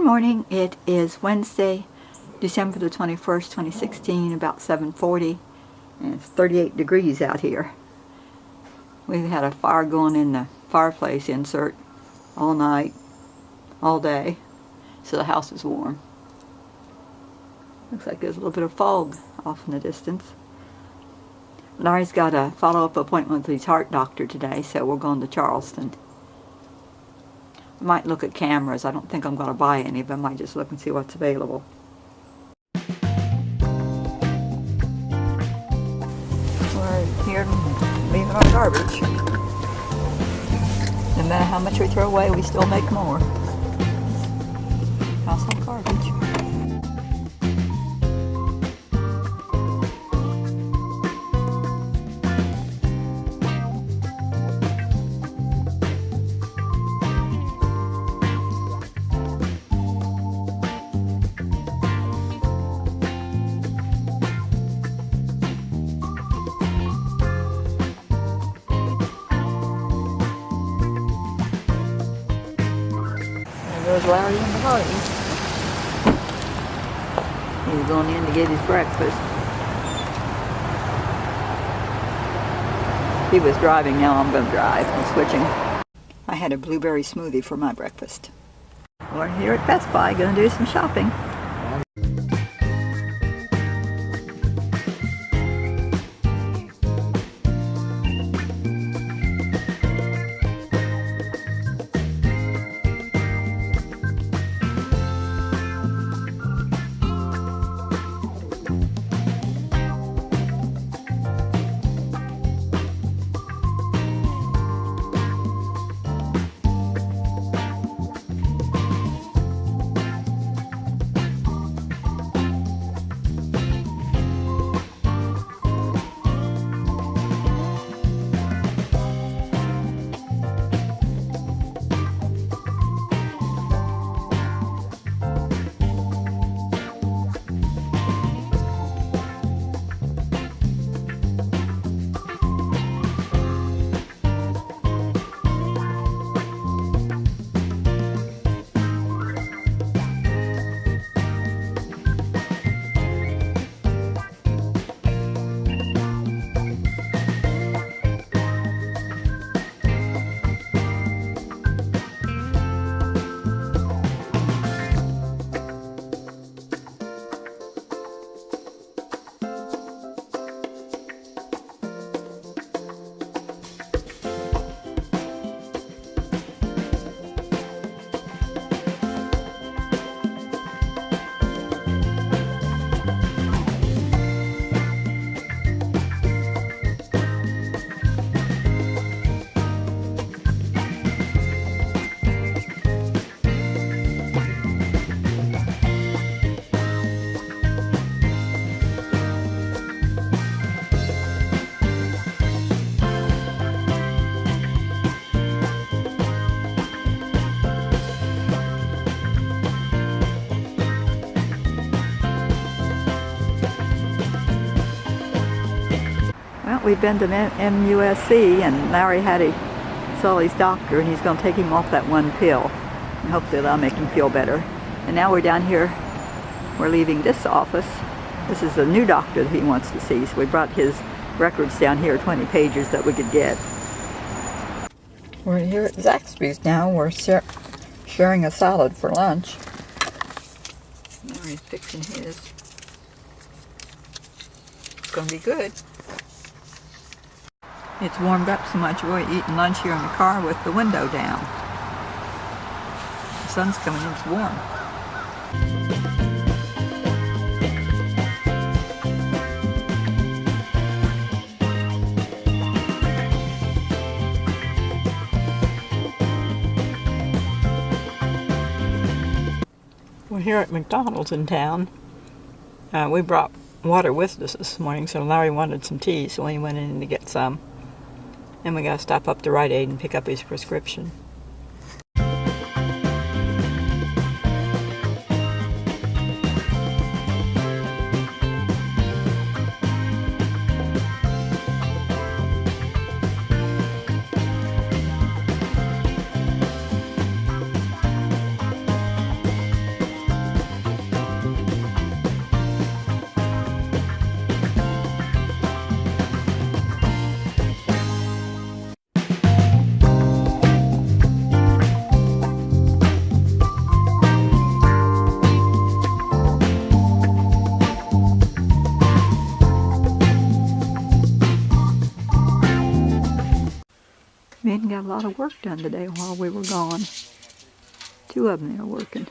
Good morning. It is Wednesday, December the 21st, 2016, about 7:40, and it's 38 degrees out here. We've had a fire going in the fireplace insert all night, all day, so the house is warm. Looks like there's a little bit of fog off in the distance. Larry's got a follow-up appointment with his heart doctor today, so we're going to Charleston. I might look at cameras. I don't think I'm going to buy any, but I might just look and see what's available. We're here leaving our garbage. No matter how much we throw away, we still make more. Household garbage. There's Larry in the party. He's going in to get his breakfast. He was driving, now I'm going to drive. I'm switching. I had a blueberry smoothie for my breakfast. We're here at Best Buy, going to do some shopping. Well, we've been to MUSC, and Larry saw his doctor, and he's going to take him off that one pill. And hopefully that'll make him feel better. And now we're down here. We're leaving this office. This is a new doctor that he wants to see, so we brought his records down here, 20 pages that we could get. We're here at Zaxby's now. We're sharing a salad for lunch. Larry's fixing his. It's going to be good. It's warmed up so much we're eating lunch here in the car with the window down. The sun's coming in, it's warm. We're here at McDonald's in town. We brought water with us this morning, so Larry wanted some tea, so we went in to get some. And we got to stop up to Rite Aid and pick up his prescription. Shane got a lot of work done today while we were gone. 2 of them are working.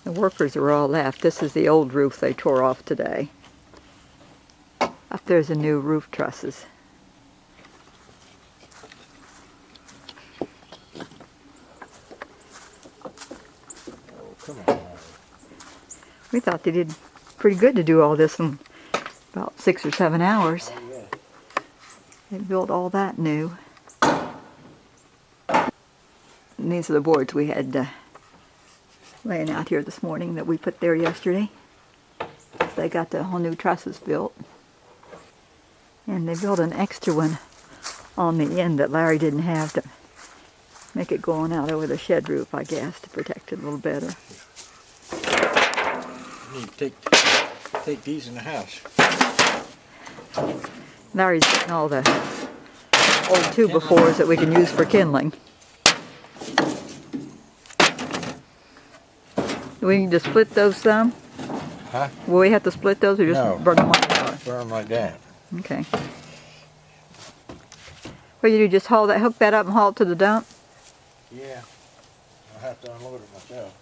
The workers are all left. This is the old roof they tore off today. Up there's the new roof trusses. Oh, come on. We thought they did pretty good to do all this in about 6 or 7 hours. Oh, yeah. They built all that new. And these are the boards we had laying out here this morning that we put there yesterday. They got the whole new trusses built. And they built an extra one on the end that Larry didn't have to make it going out over the shed roof, I guess, to protect it a little better. You need to take these in the house. Larry's getting all the old 2x4s that we can use for kindling. Do we need to split those some? Huh? Will we have to split those or just No. burn them like that? Burn them like that. Okay. What do you do, just haul that, hook that up and haul it to the dump? Yeah. I'll have to unload it myself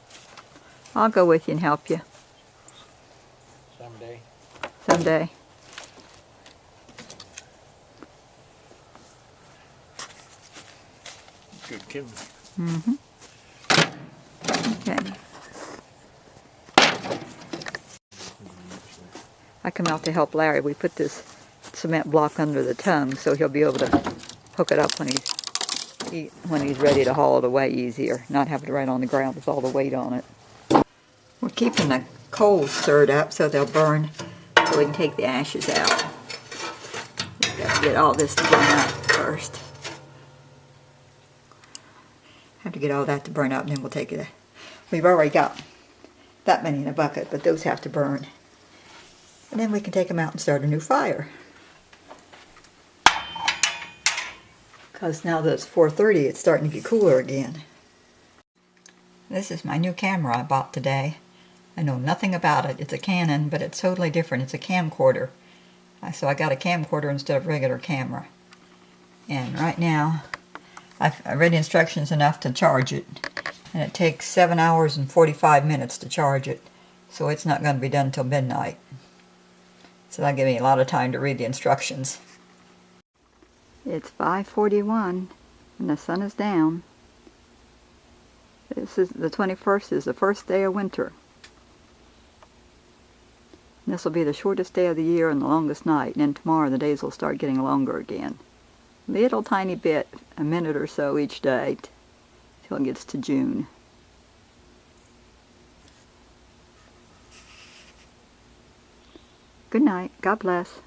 I'll go with you and help you someday. someday. Good kid. Mm-hmm. Okay. I come out to help Larry. We put this cement block under the tongue so he'll be able to hook it up when he's ready to haul it away easier, not have it right on the ground with all the weight on it. We're keeping the coals stirred up so they'll burn so we can take the ashes out. We've got to get all this to burn up first. Have to get all that to burn up and then we'll take it. We've already got that many in a bucket, but those have to burn. And then we can take them out and start a new fire. Because now that it's 4:30, it's starting to get cooler again. This is my new camera I bought today. I know nothing about it. It's a Canon, but it's totally different. It's a camcorder. So I got a camcorder instead of regular camera. And right now, I read the instructions enough to charge it. And it takes 7 hours and 45 minutes to charge it. So it's not going to be done until midnight. So that'll give me a lot of time to read the instructions. It's 5:41 and the sun is down. This is the 21st is the first day of winter. This will be the shortest day of the year and the longest night, and then tomorrow the days will start getting longer again. Little tiny bit, a minute or so each day till it gets to June. Good night. God bless.